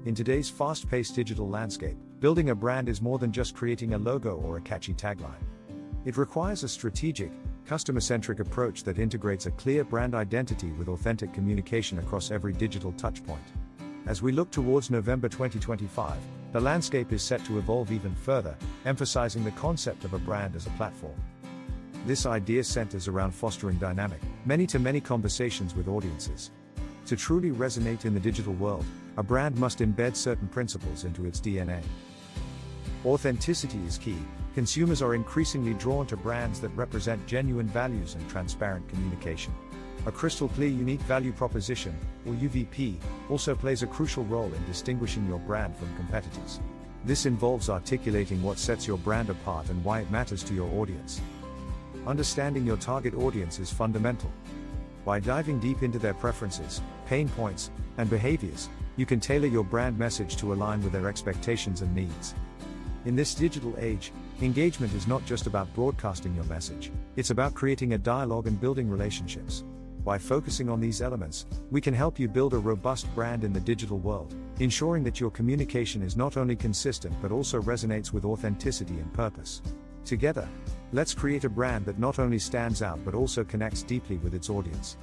In today's fast-paced digital landscape, building a brand is more than just creating a logo or a catchy tagline. It requires a strategic, customer-centric approach that integrates a clear brand identity with authentic communication across every digital touchpoint. As we look towards November 2025, the landscape is set to evolve even further, emphasizing the concept of a brand as a platform. This idea centers around fostering dynamic, many-to-many conversations with audiences. To truly resonate in the digital world, a brand must embed certain principles into its DNA. Authenticity is key. Consumers are increasingly drawn to brands that represent genuine values and transparent communication. A crystal clear unique value proposition, or UVP, also plays a crucial role in distinguishing your brand from competitors. This involves articulating what sets your brand apart and why it matters to your audience. Understanding your target audience is fundamental. By diving deep into their preferences, pain points, and behaviors, you can tailor your brand message to align with their expectations and needs. In this digital age, engagement is not just about broadcasting your message, it's about creating a dialogue and building relationships. By focusing on these elements, we can help you build a robust brand in the digital world, ensuring that your communication is not only consistent but also resonates with authenticity and purpose. Together, let's create a brand that not only stands out but also connects deeply with its audience.